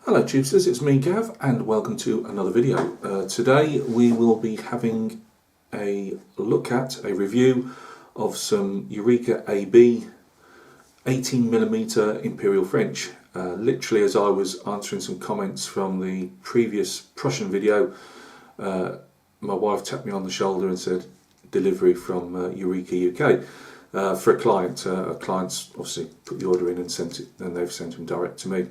Hello Tubesters, it's me Gav and welcome to another video. Today we will be having a look at a review of some Eureka AB 18mm Imperial French. Literally as I was answering some comments from the previous Prussian video, my wife tapped me on the shoulder and said delivery from Eureka UK for a client. A client's obviously put the order in and sent it, and they've sent them direct to me.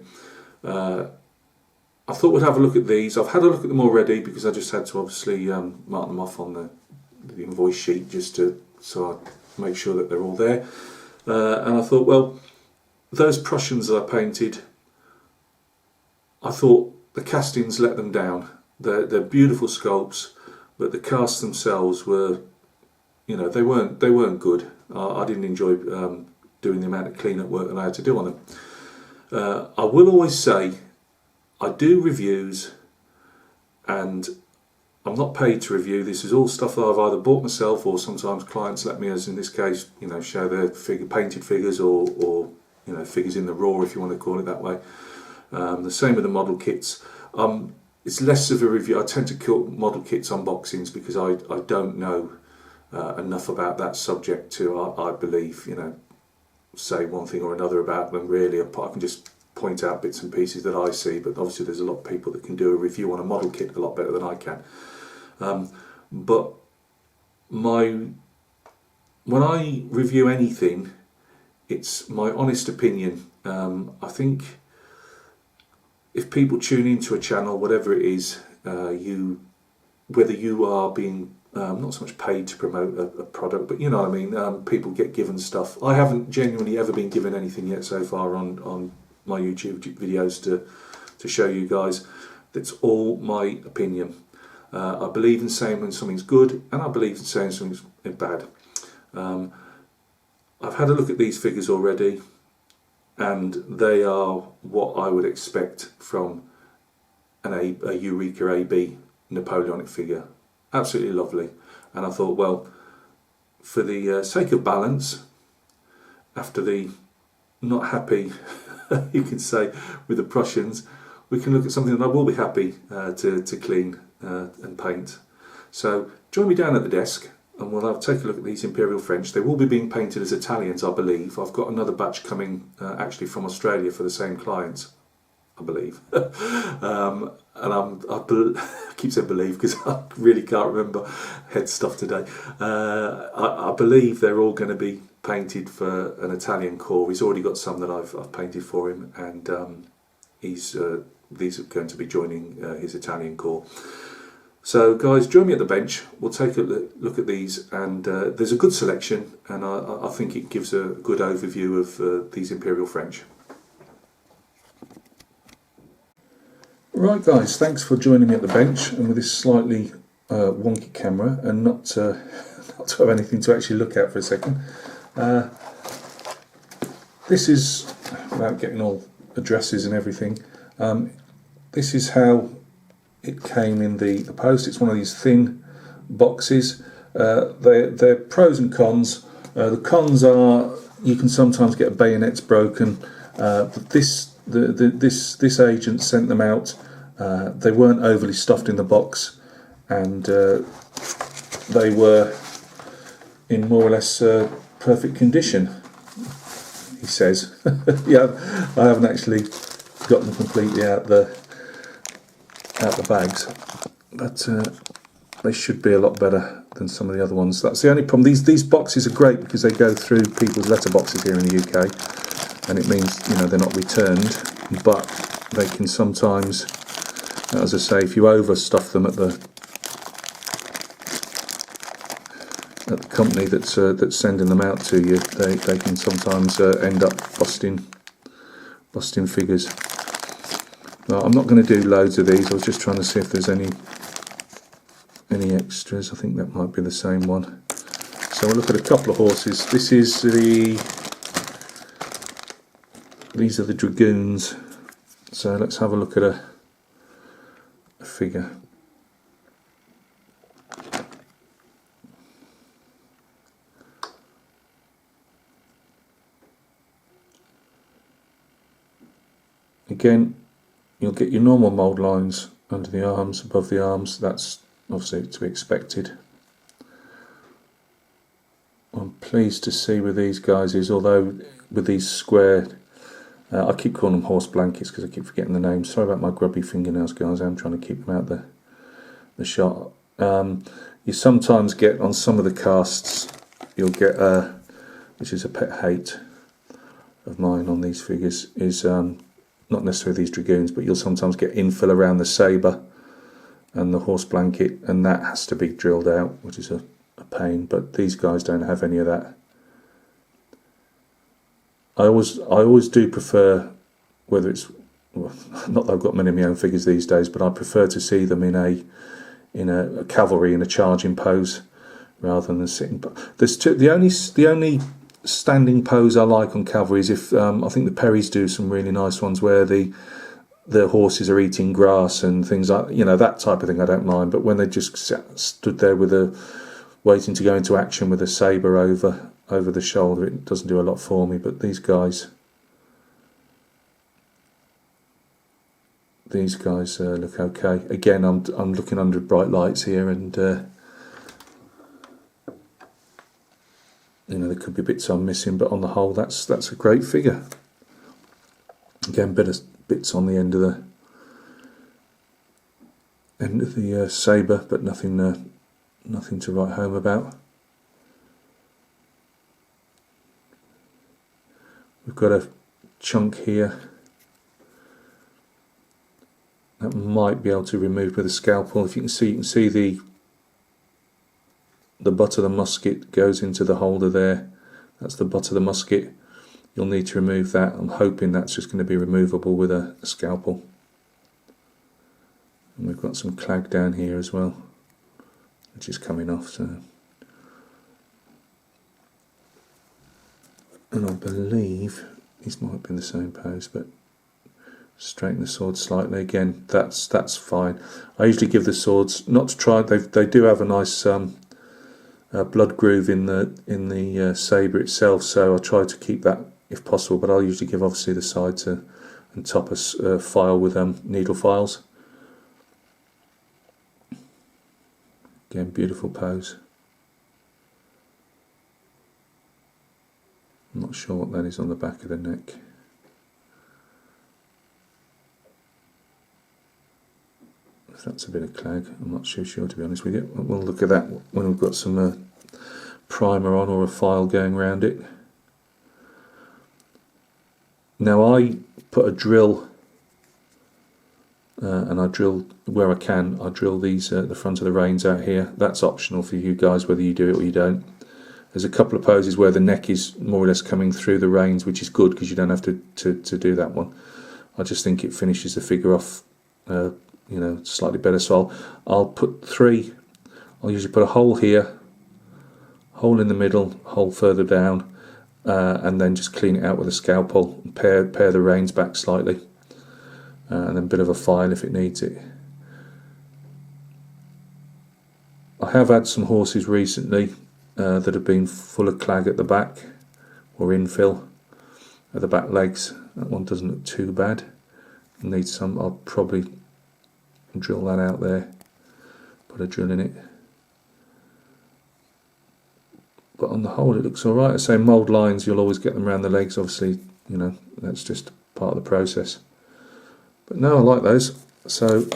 I thought we'd have a look at these. I've had a look at them already because I just had to obviously mark them off on the invoice sheet just so I make sure that they're all there. And I thought, well, those Prussians that I painted, I thought the castings let them down. They're beautiful sculpts, but the casts themselves were, you know, they weren't good. I didn't enjoy doing the amount of clean-up work that I had to do on them. I will always say, I do reviews and I'm not paid to review. This is all stuff that I've either bought myself or sometimes clients let me, as in this case, you know, show their painted figures or you know, figures in the raw, if you want to call it that way. The same with the model kits. It's less of a review. I tend to call model kits unboxings because I don't know enough about that subject to, I believe, you know, say one thing or another about them really. I can just point out bits and pieces that I see, but obviously there's a lot of people that can do a review on a model kit a lot better than I can. But when I review anything, it's my honest opinion. I think if people tune into a channel, whatever it is, whether you are being not so much paid to promote a product, but you know what I mean, people get given stuff. I haven't genuinely ever been given anything yet so far on my YouTube videos to show you guys. That's all my opinion. I believe in saying when something's good, and I believe in saying something's bad. I've had a look at these figures already, and they are what I would expect from a Eureka AB Napoleonic figure. Absolutely lovely. And I thought, well, for the sake of balance, after the not happy you can say with the Prussians, we can look at something that I will be happy to clean and paint. So join me down at the desk and we'll take a look at these Imperial French. They will be being painted as Italians, I believe. I've got another batch coming actually from Australia for the same clients, I believe. And I keep saying believe because I really can't remember head stuff today. I believe they're all going to be painted for an Italian core. He's already got some that I've painted for him, and these are going to be joining his Italian core. So guys, join me at the bench. We'll take a look at these, and there's a good selection, and I think it gives a good overview of these Imperial French. Right guys, thanks for joining me at the bench and with this slightly wonky camera and not to have anything to actually look at for a second. This is, without getting all addresses and everything, this is how it came in the post. It's one of these thin boxes. They're pros and cons. The cons are you can sometimes get bayonets broken, but this agent sent them out. They weren't overly stuffed in the box, and they were in more or less perfect condition, he says. Yeah, I haven't actually got them completely out the bags, but they should be a lot better than some of the other ones. That's the only problem. These boxes are great because they go through people's letterboxes here in the UK, and it means, you know, they're not returned, but they can sometimes, as I say, if you overstuff them at the company that's sending them out to you, they can sometimes end up busting figures. Well, I'm not going to do loads of these. I was just trying to see if there's any extras. I think that might be the same one. So we'll look at a couple of horses. These are the dragoons. So let's have a look at a figure. Again, you'll get your normal mould lines under the arms, above the arms. That's obviously to be expected. I'm pleased to see with these guys is, although with these square, I keep calling them horse blankets because I keep forgetting the names. Sorry about my grubby fingernails, guys. I'm trying to keep them out the shot. You sometimes get on some of the casts, you'll get, which is a pet hate of mine on these figures, is not necessarily these dragoons, but you'll sometimes get infill around the sabre and the horse blanket, and that has to be drilled out, which is a pain. But these guys don't have any of that. I always do prefer, whether it's, well, not that I've got many of my own figures these days, but I prefer to see them in a cavalry in a charging pose rather than sitting. There's the only standing pose I like on cavalry is if I think the Perrys do some really nice ones where the horses are eating grass and things like, you know, that type of thing I don't mind. But when they just stood there with waiting to go into action with a sabre over the shoulder, it doesn't do a lot for me. But these guys look okay. Again, I'm looking under bright lights here, and you know, there could be bits I'm missing, but on the whole, that's a great figure. Again, bits on the end of the sabre, but nothing to write home about. We've got a chunk here that might be able to remove with a scalpel. If you can see the butt of the musket goes into the holder there. That's the butt of the musket. You'll need to remove that. I'm hoping that's just going to be removable with a scalpel. And we've got some clag down here as well, which is coming off. So, and I believe these might be in the same pose, but straighten the sword slightly. Again, that's fine. I usually give the swords, not to try. They do have a nice blood groove in the sabre itself, so I try to keep that if possible. But I'll usually give obviously the sides and top a file with needle files. Again, beautiful pose. I'm not sure what that is on the back of the neck. If that's a bit of clag, I'm not sure to be honest with you. We'll look at that when we've got some primer on or a file going around it. Now I put a drill, and I drill where I can. I drill these the front of the reins out here. That's optional for you guys, whether you do it or you don't. There's a couple of poses where the neck is more or less coming through the reins, which is good because you don't have to do that one. I just think it finishes the figure off, you know, slightly better. So I'll put three. I'll usually put a hole here, hole in the middle, hole further down, and then just clean it out with a scalpel and pair the reins back slightly, and then a bit of a file if it needs it. I have had some horses recently that have been full of clag at the back, or infill at the back legs. That one doesn't look too bad. Needs some. I'll probably drill that out there, put a drill in it. But on the whole, it looks alright. I say mould lines, you'll always get them around the legs, obviously, you know, that's just part of the process. But no, I like those. So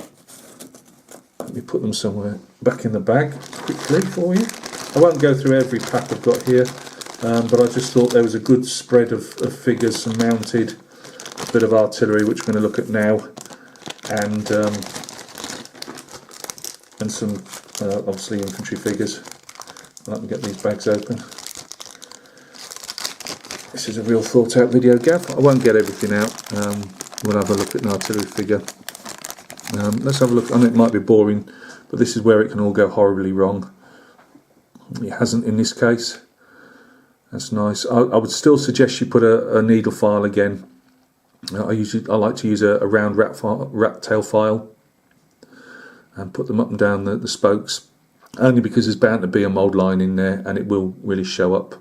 let me put them somewhere back in the bag quickly for you. I won't go through every pack I've got here, but I just thought there was a good spread of figures, some mounted, a bit of artillery, which we're going to look at now, and some obviously infantry figures. Let me get these bags open. This is a real thought out video, Gav. I won't get everything out. We'll have a look at an artillery figure. Let's have a look. I know it might be boring, but this is where it can all go horribly wrong. It hasn't in this case. That's nice. I would still suggest you put a needle file again. I like to use a round rat tail file and put them up and down the spokes, only because there's bound to be a mould line in there and it will really show up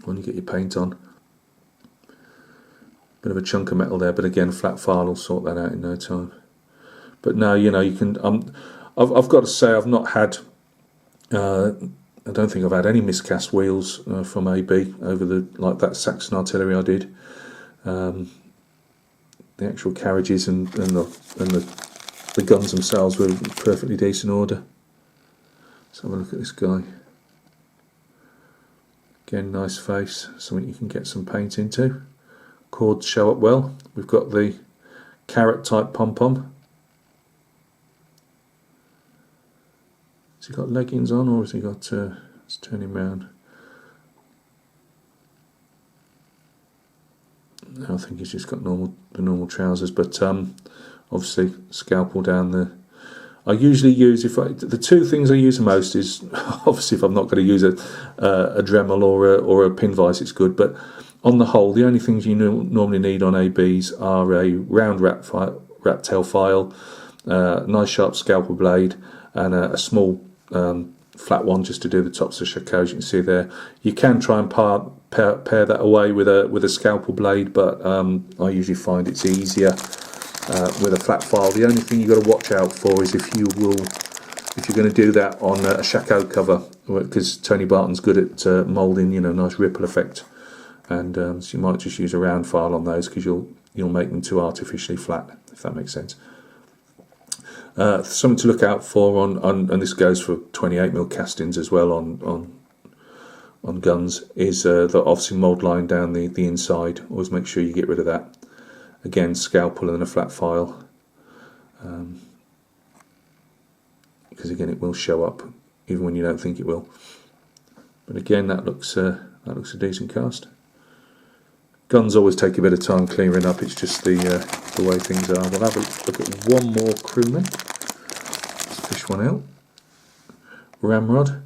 when you get your paint on. Bit of a chunk of metal there, but again, flat file will sort that out in no time. But no, you know, you can. I've got to say, I've not had. I don't think I've had any miscast wheels from AB over like that Saxon artillery I did. The actual carriages and the guns themselves were in perfectly decent order. Let's have a look at this guy. Again, nice face, something you can get some paint into. Cords show up well. We've got the carrot type pom-pom. Has he got leggings on, or has he got, let's turn him round. No, I think he's just got the normal trousers, but obviously scalpel down the... I usually use, the two things I use the most is, obviously if I'm not going to use a Dremel or a pin vise, it's good, but on the whole, the only things you normally need on ABs are a round rat tail file, nice sharp scalpel blade, and a small flat one just to do the tops of shakos. You can see there. You can try and pair that away with a scalpel blade, but I usually find it's easier with a flat file. The only thing you've got to watch out for is if you're going to do that on a shako cover, because Tony Barton's good at moulding, you know, nice ripple effect, and so you might just use a round file on those because you'll make them too artificially flat, if that makes sense. Something to look out for on and this goes for 28mm castings as well on guns, is the obviously mould line down the inside. Always make sure you get rid of that. Again, scalpel and a flat file, because again it will show up even when you don't think it will. But again, that looks a decent cast. Guns always take a bit of time clearing up. It's just the way things are. We'll have a look at one more crewman. Let's fish one out. Ramrod.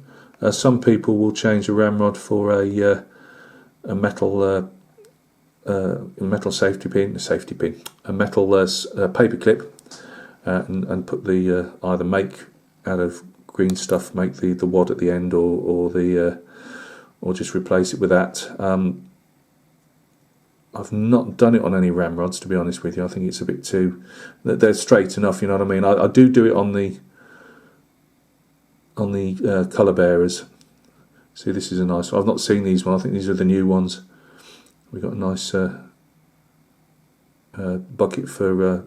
Some people will change a ramrod for a metal safety pin, a metal paper clip, and put the either make out of green stuff, make the wad at the end, or just replace it with that. I've not done it on any ramrods, to be honest with you. I think it's a bit too... They're straight enough, you know what I mean? I do it on the colour bearers. See, this is a nice one. I've not seen these ones. I think these are the new ones. We've got a nice bucket for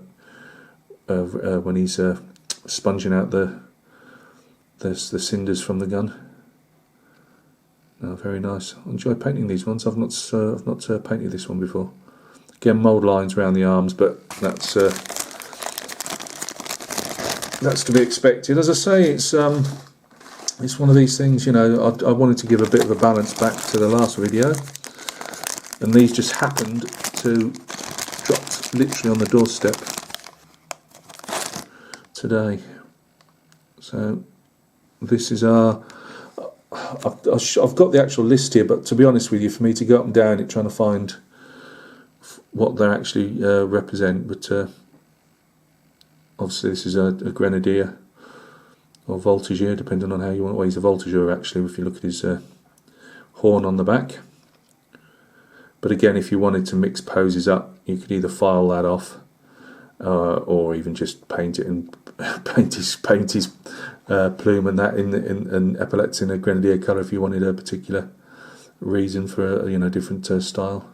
when he's sponging out the cinders from the gun. Oh, very nice. I enjoy painting these ones. I've not painted this one before. Again, mould lines around the arms, but that's to be expected. As I say, it's one of these things. You know, I wanted to give a bit of a balance back to the last video, and these just happened to drop literally on the doorstep today. So this is our... I've got the actual list here, but to be honest with you, for me to go up and down it trying to find what they actually represent, but obviously this is a grenadier or voltigeur, depending on how you want. Well, he's a voltigeur actually, if you look at his horn on the back. But again, if you wanted to mix poses up, you could either file that off or even just paint it and paint his plume and that in epaulets in a grenadier colour if you wanted a particular reason for a different style.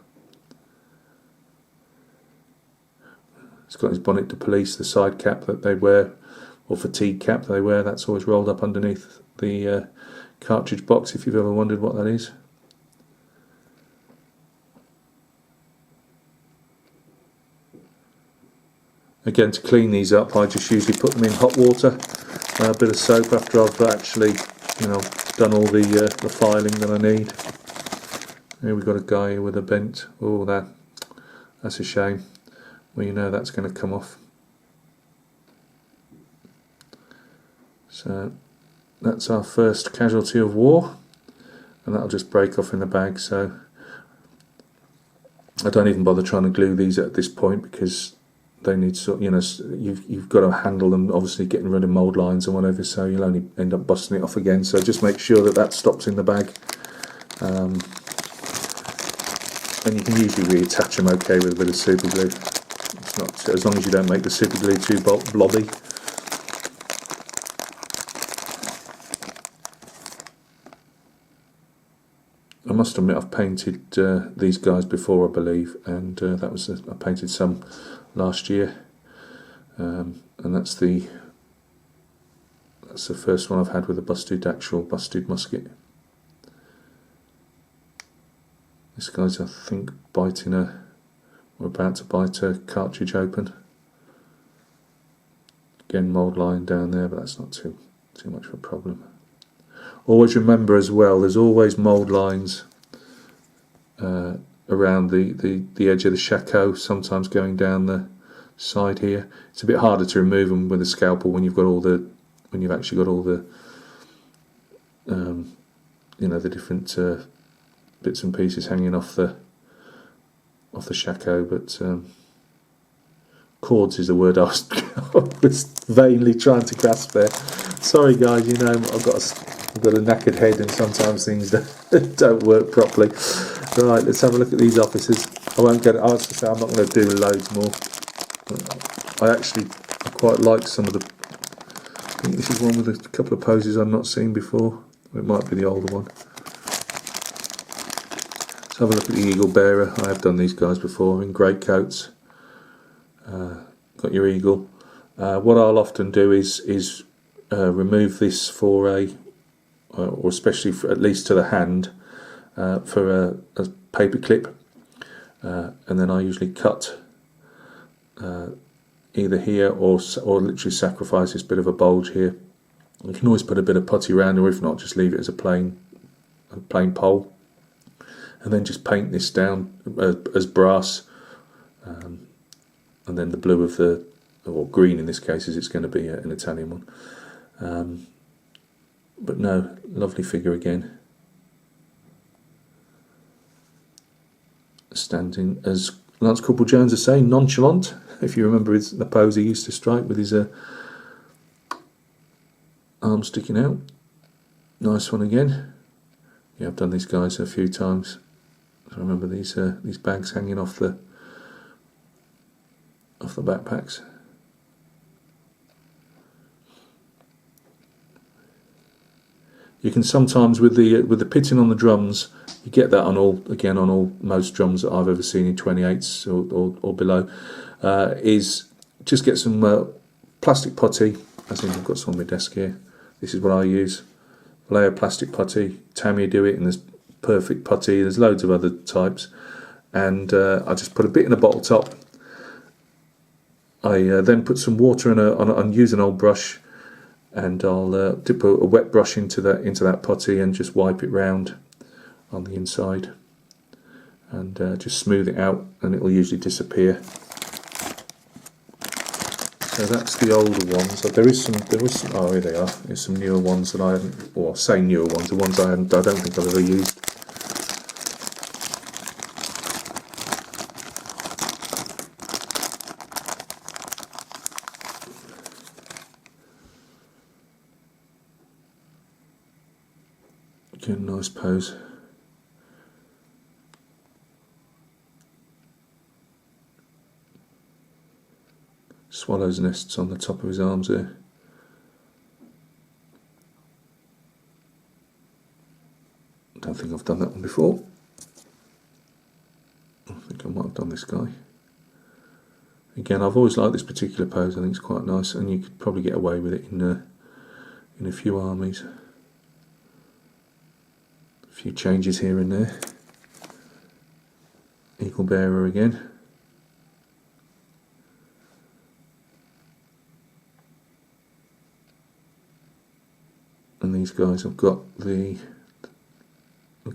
It's got his bonnet de police, the side cap that they wear, or fatigue cap that they wear. That's always rolled up underneath the cartridge box, if you've ever wondered what that is. Again, to clean these up, I just usually put them in hot water, a bit of soap after I've actually, done all the filing that I need. Here we've got a guy with a bent. Oh, that's a shame. Well, you know that's going to come off. So that's our first casualty of war, and that'll just break off in the bag. So I don't even bother trying to glue these at this point, because they need you've got to handle them, obviously getting rid of mould lines and whatever, so you'll only end up busting it off again. So just make sure that stops in the bag. and you can usually reattach them okay with a bit of super glue. It's not, as long as you don't make the super glue too blobby. I must admit I've painted these guys before, I believe, and that was I painted some last year, and that's the first one I've had with a actual busted musket. This guy's, I think, biting we're about to bite a cartridge open. Again, mould line down there, but that's not too much of a problem. Always remember as well, there's always mould lines around the edge of the shako, sometimes going down the side here. It's a bit harder to remove them with a scalpel when you've actually got all the the different bits and pieces hanging off the shako, but cords is the word I was vainly trying to grasp there. Sorry guys, I've got a knackered head and sometimes things don't work properly. Right, let's have a look at these officers. I was going to say I'm not going to do loads more. I quite like some of the. I think this is one with a couple of poses I've not seen before. It might be the older one. Let's have a look at the eagle bearer. I have done these guys before in great coats. Got your eagle. What I'll often do is remove this for or especially at least to the hand, for a paper clip, and then I usually cut either here or literally sacrifice this bit of a bulge here. You can always put a bit of putty around, or if not, just leave it as a plain pole, and then just paint this down as brass, and then the blue of or green in this case, as it's going to be an Italian one. But no, lovely figure again. Standing, as Lance Corporal Jones is saying, nonchalant. If you remember the pose he used to strike with his arm sticking out. Nice one again. Yeah, I've done these guys a few times. I remember these bags hanging off the backpacks. You can sometimes with the pitting on the drums, you get that on most drums that I've ever seen in 28s or below, is just get some plastic putty. I think I've got some on my desk here. This is what I use. Layer plastic putty. Tamiya do it, and there's perfect putty. There's loads of other types, and I just put a bit in a bottle top. I then put some water and use an old brush, and I'll dip a wet brush into that putty and just wipe it round on the inside, and just smooth it out, and it will usually disappear. So that's the older ones. So there was some. Oh, here they are. There's some newer ones that I haven't. Or say newer ones. The ones I don't think I've ever used. Again, nice pose. Swallows' nests on the top of his arms there. Don't think I've done that one before. I think I might have done this guy. Again, I've always liked this particular pose. I think it's quite nice, and you could probably get away with it in a few armies. A few changes here and there. Eagle bearer again. And these guys have got looking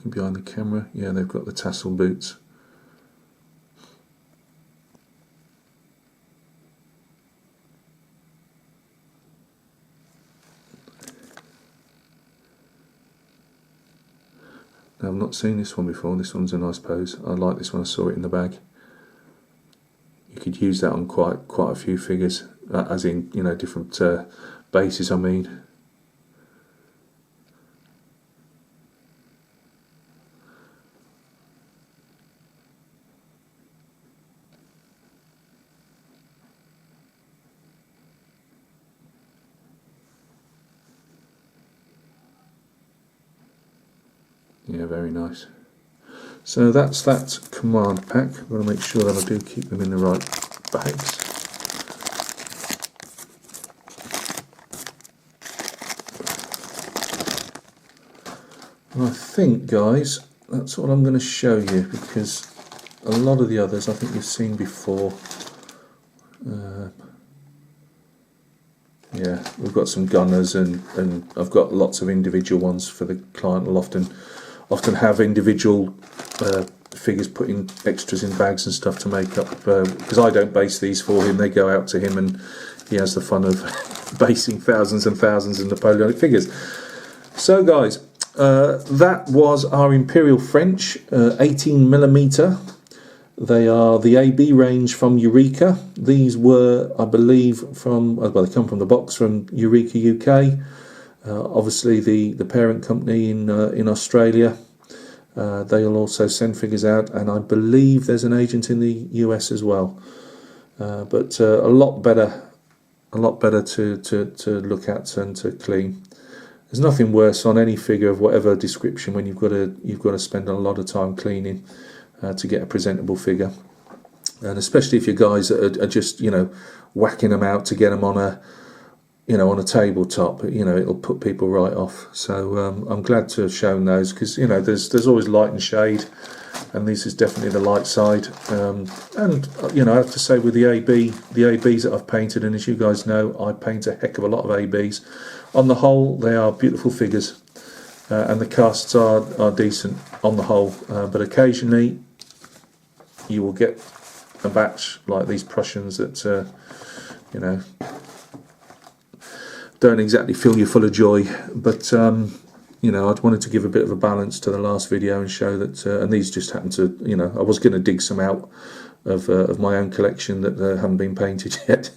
behind the camera, yeah, they've got the tassel boots. Now, I've not seen this one before. This one's a nice pose. I like this one. I saw it in the bag. You could use that on quite a few figures, as in different bases. I mean. Yeah, very nice. So that's that command pack. I've got to make sure that I do keep them in the right bags. And I think, guys, that's what I'm going to show you, because a lot of the others I think you've seen before. Yeah, we've got some gunners, and I've got lots of individual ones for the client. I'll often have individual figures putting extras in bags and stuff to make up, because I don't base these for him, they go out to him and he has the fun of basing thousands and thousands of Napoleonic figures. So guys, that was our Imperial French 18mm. They are the AB range from Eureka. These were, I believe, from, well, they come from the box from Eureka UK. Obviously the parent company in Australia. They'll also send figures out, and I believe there's an agent in the US as well. But a lot better to look at and to clean. There's nothing worse on any figure of whatever description when you've got to spend a lot of time cleaning to get a presentable figure, and especially if your guys are just whacking them out to get them on a tabletop, it'll put people right off. So I'm glad to have shown those, because there's always light and shade, and this is definitely the light side. And I have to say, with the ABs that I've painted, and as you guys know, I paint a heck of a lot of ABs. On the whole, they are beautiful figures, and the casts are decent on the whole. But occasionally, you will get a batch like these Prussians that don't exactly fill you full of joy. But I'd wanted to give a bit of a balance to the last video and show that, and these just happened to, I was going to dig some out of my own collection that haven't been painted yet,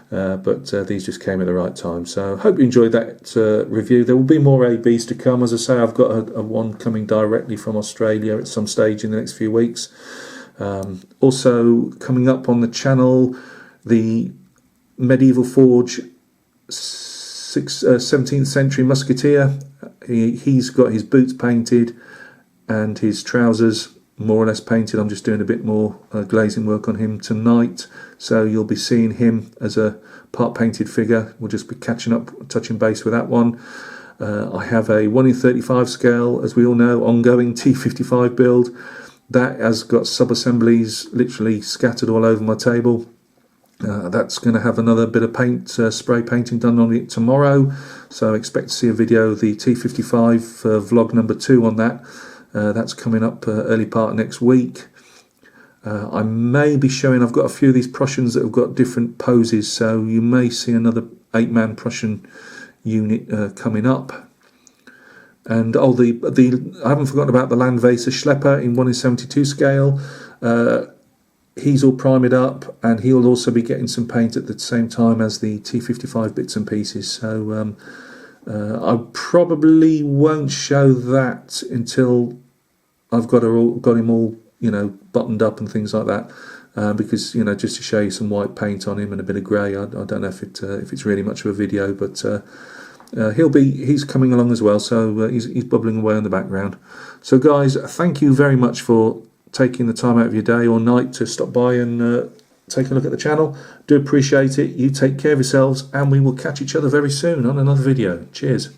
but these just came at the right time. So I hope you enjoyed that review. There will be more ABs to come. As I say, I've got a one coming directly from Australia at some stage in the next few weeks. Also coming up on the channel, the Medieval Forge 17th century musketeer. He's got his boots painted and his trousers more or less painted. I'm just doing a bit more glazing work on him tonight, so you'll be seeing him as a part painted figure. We'll just be catching up, touching base with that one. I have a 1:35 scale, as we all know, ongoing T55 build that has got sub-assemblies literally scattered all over my table. That's going to have another bit of paint, spray painting done on it tomorrow, so expect to see a video of the T55 vlog number 2 on that. That's coming up early part of next week. I may be showing, I've got a few of these Prussians that have got different poses, so you may see another 8-man Prussian unit coming up. And I haven't forgotten about the Landweser Schlepper in 1:72 scale. He's all primed up, and he'll also be getting some paint at the same time as the T55 bits and pieces. So I probably won't show that until I've got him all buttoned up and things like that, because just to show you some white paint on him and a bit of grey. I don't know if it's really much of a video, but he's coming along as well, so he's bubbling away in the background. So guys, thank you very much for taking the time out of your day or night to stop by and take a look at the channel. Do appreciate it. You take care of yourselves, and we will catch each other very soon on another video. Cheers.